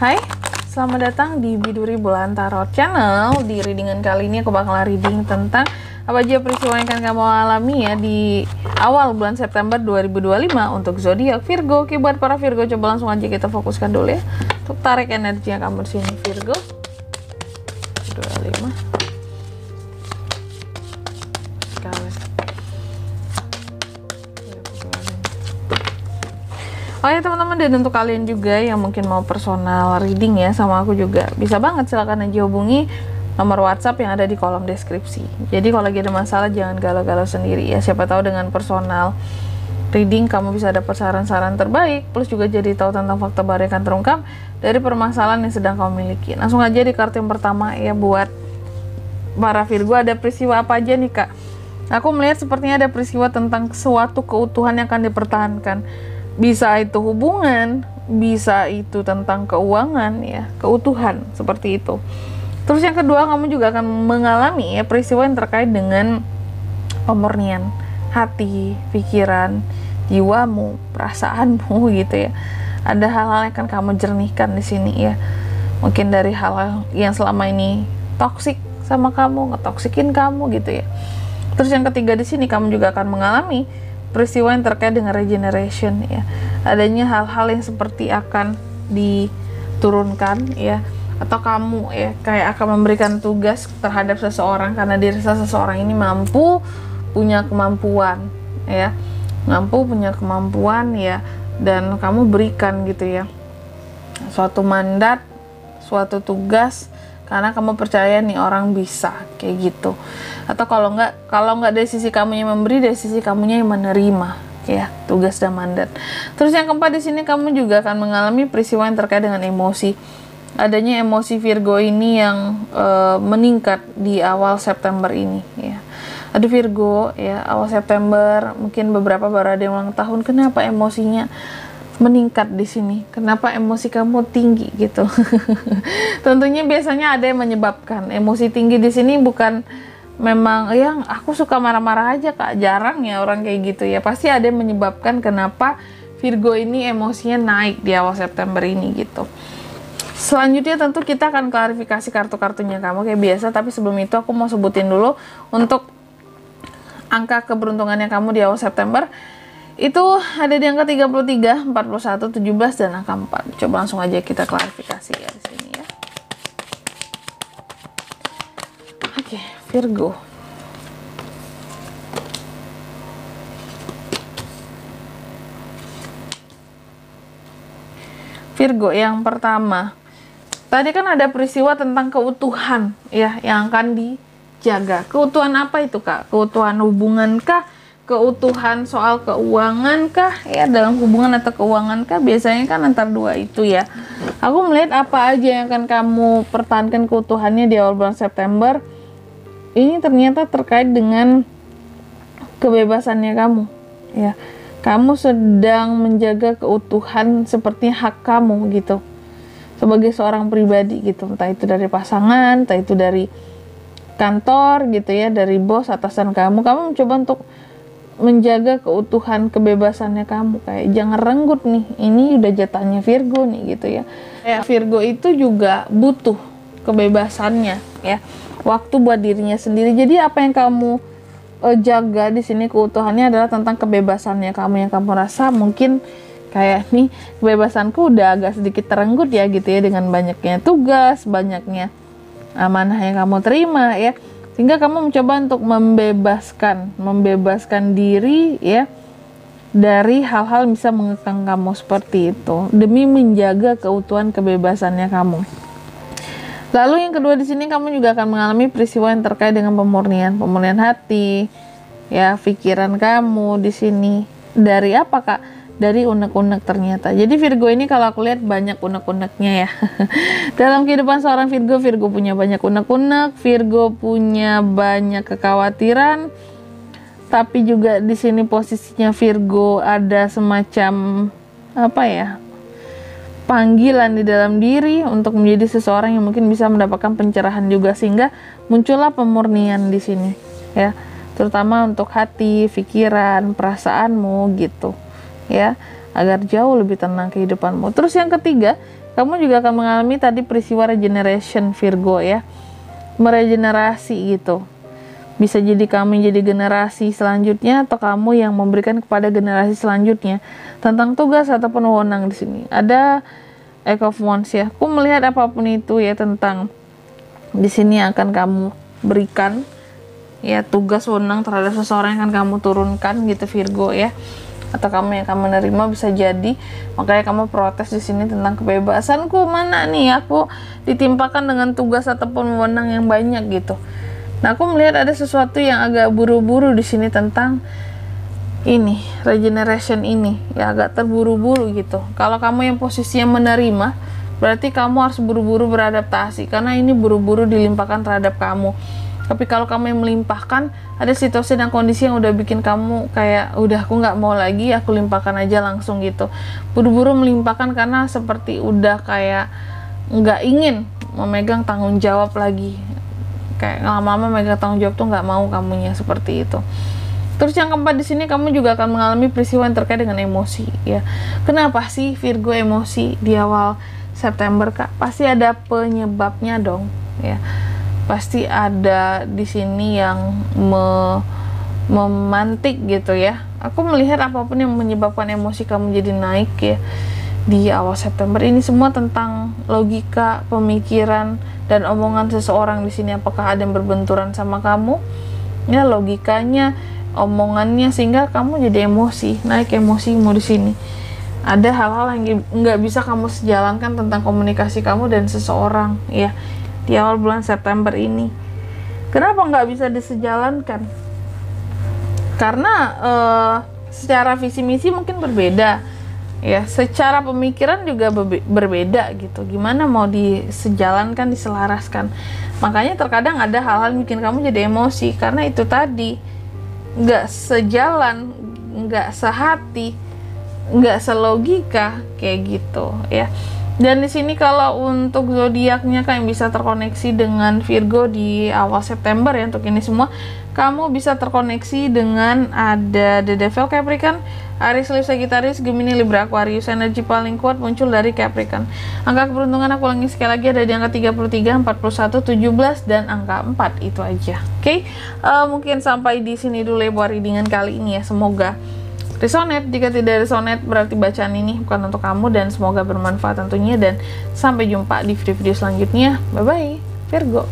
Hai, selamat datang di Biduri Bulan Tarot Channel. Di readingan kali ini aku bakal reading tentang apa aja peristiwa yang akan kamu alami ya di awal bulan September 2025 untuk zodiak Virgo. Oke, buat para Virgo coba langsung aja kita fokuskan dulu ya. Untuk tarik energi yang kamu di sini Virgo. 25. Oh ya teman-teman, dan untuk kalian juga yang mungkin mau personal reading ya sama aku juga bisa banget, silahkan aja hubungi nomor WhatsApp yang ada di kolom deskripsi. Jadi kalau lagi ada masalah jangan galau-galau sendiri ya, siapa tahu dengan personal reading kamu bisa dapat saran-saran terbaik, plus juga jadi tahu tentang fakta baru yang akan terungkap dari permasalahan yang sedang kamu miliki. Langsung aja di kartu yang pertama ya, buat para Virgo, ada peristiwa apa aja nih Kak? Aku melihat sepertinya ada peristiwa tentang suatu keutuhan yang akan dipertahankan. Bisa itu hubungan, bisa itu tentang keuangan ya, keutuhan seperti itu. Terus yang kedua, kamu juga akan mengalami ya peristiwa yang terkait dengan pemurnian hati, pikiran, jiwamu, perasaanmu gitu ya. Ada hal-hal yang akan kamu jernihkan di sini ya. Mungkin dari hal-hal yang selama ini toksik sama kamu, ngetoksikin kamu gitu ya. Terus yang ketiga di sini kamu juga akan mengalami peristiwa yang terkait dengan regeneration ya, adanya hal-hal yang seperti akan diturunkan ya, atau kamu ya kayak akan memberikan tugas terhadap seseorang karena dirasa seseorang ini mampu punya kemampuan ya, punya kemampuan ya, dan kamu berikan gitu ya suatu mandat, suatu tugas karena kamu percaya nih orang bisa kayak gitu. Atau kalau nggak dari sisi kamunya memberi, dari sisi kamunya yang menerima ya tugas dan mandat. Terus yang keempat di sini kamu juga akan mengalami peristiwa yang terkait dengan emosi. Adanya emosi Virgo ini yang meningkat di awal September ini ya. Aduh Virgo ya, awal September mungkin beberapa baru ada yang ulang tahun, kenapa emosinya meningkat di sini? Kenapa emosi kamu tinggi gitu? Tentunya biasanya ada yang menyebabkan emosi tinggi di sini, bukan memang yang aku suka marah-marah aja Kak, jarang ya orang kayak gitu ya. Pasti ada yang menyebabkan kenapa Virgo ini emosinya naik di awal September ini gitu. Selanjutnya tentu kita akan klarifikasi kartu-kartunya kamu kayak biasa, tapi sebelum itu aku mau sebutin dulu untuk angka keberuntungannya kamu di awal September. Itu ada di angka 33, 41, 17 dan angka 4. Coba langsung aja kita klarifikasi ya di sini ya. Oke, Virgo. Virgo yang pertama. Tadi kan ada peristiwa tentang keutuhan ya yang akan dijaga. Keutuhan apa itu Kak? Keutuhan hubungan kah? Keutuhan soal keuangan kah ya, dalam hubungan atau keuangan kah? Biasanya kan antar dua itu ya. Aku melihat apa aja yang akan kamu pertahankan keutuhannya di awal bulan September ini ternyata terkait dengan kebebasannya kamu ya. Kamu sedang menjaga keutuhan seperti hak kamu gitu sebagai seorang pribadi gitu, entah itu dari pasangan, entah itu dari kantor gitu ya, dari bos atasan kamu mencoba untuk menjaga keutuhan kebebasannya kamu, kayak jangan renggut nih, ini udah jatahnya Virgo nih gitu ya. Kayak Virgo itu juga butuh kebebasannya ya, waktu buat dirinya sendiri. Jadi apa yang kamu jaga di sini keutuhannya adalah tentang kebebasannya kamu, yang kamu rasa mungkin kayak nih kebebasanku udah agak sedikit terenggut ya gitu ya, dengan banyaknya tugas, banyaknya amanah yang kamu terima ya. Sehingga kamu mencoba untuk membebaskan diri ya dari hal-hal bisa mengekang kamu seperti itu demi menjaga keutuhan kebebasannya kamu. Lalu yang kedua di sini kamu juga akan mengalami peristiwa yang terkait dengan pemurnian hati ya, pikiran kamu di sini. Dari apa Kak? Dari unek-unek ternyata. Jadi Virgo ini kalau aku lihat banyak unek-uneknya ya. Dalam kehidupan seorang Virgo punya banyak unek-unek, Virgo punya banyak kekhawatiran. Tapi juga di sini posisinya Virgo ada semacam apa ya? Panggilan di dalam diri untuk menjadi seseorang yang mungkin bisa mendapatkan pencerahan juga, sehingga muncullah pemurnian di sini ya. Terutama untuk hati, pikiran, perasaanmu gitu ya, agar jauh lebih tenang kehidupanmu. Terus yang ketiga Kamu juga akan mengalami tadi peristiwa regeneration Virgo ya, meregenerasi gitu. Bisa jadi kamu jadi generasi selanjutnya atau kamu yang memberikan kepada generasi selanjutnya tentang tugas ataupun wewenang. Di sini ada Eight of Wands ya. Aku melihat apapun itu ya, tentang di sini akan kamu berikan ya tugas wewenang terhadap seseorang yang akan kamu turunkan gitu Virgo ya, atau kamu yang akan menerima, bisa jadi makanya kamu protes di sini tentang kebebasanku mana nih, aku ditimpakan dengan tugas ataupun wewenang yang banyak gitu. Nah, aku melihat ada sesuatu yang agak buru-buru di sini tentang ini regeneration ini ya, agak terburu-buru gitu. Kalau kamu yang posisinya menerima, berarti kamu harus buru-buru beradaptasi karena ini buru-buru dilimpahkan terhadap kamu. Tapi kalau kamu yang melimpahkan, ada situasi dan kondisi yang udah bikin kamu kayak udah aku nggak mau lagi, aku limpahkan aja langsung gitu. Buru-buru melimpahkan karena seperti udah kayak nggak ingin memegang tanggung jawab lagi, kayak lama-lama memegang tanggung jawab tuh nggak mau kamunya, seperti itu. Terus yang keempat di sini kamu juga akan mengalami peristiwa yang terkait dengan emosi ya. Kenapa sih Virgo emosi di awal September Kak? Pasti ada penyebabnya dong ya. Pasti ada di sini yang memantik gitu ya. Aku melihat apapun yang menyebabkan emosi kamu jadi naik ya di awal September ini, semua tentang logika, pemikiran dan omongan seseorang di sini. Apakah ada yang berbenturan sama kamu? Ya, logikanya, omongannya, sehingga kamu jadi emosi, naik emosimu di sini. Ada hal-hal yang nggak bisa kamu sejalankan tentang komunikasi kamu dan seseorang ya di awal bulan September ini. Kenapa nggak bisa disejalankan? Karena secara visi misi mungkin berbeda ya, secara pemikiran juga berbeda gitu. Gimana mau disejalankan, diselaraskan? Makanya terkadang ada hal-hal yang bikin kamu jadi emosi karena itu tadi nggak sejalan, nggak sehati, nggak selogika kayak gitu ya. Dan di sini kalau untuk zodiaknya kan yang bisa terkoneksi dengan Virgo di awal September ya, untuk ini semua kamu bisa terkoneksi dengan ada The Devil Capricorn, Aries, Leo, Sagittarius, Gemini, Libra, Aquarius. Energi paling kuat muncul dari Capricorn. Angka keberuntungan aku ulangi sekali lagi, ada di angka 33, 41, 17 dan angka 4. Itu aja. Oke. Mungkin sampai di sini dulu ya buat readingan kali ini ya. Semoga resonate. Jika tidak resonate berarti bacaan ini bukan untuk kamu, dan semoga bermanfaat tentunya, dan sampai jumpa di video-video selanjutnya. Bye bye Virgo.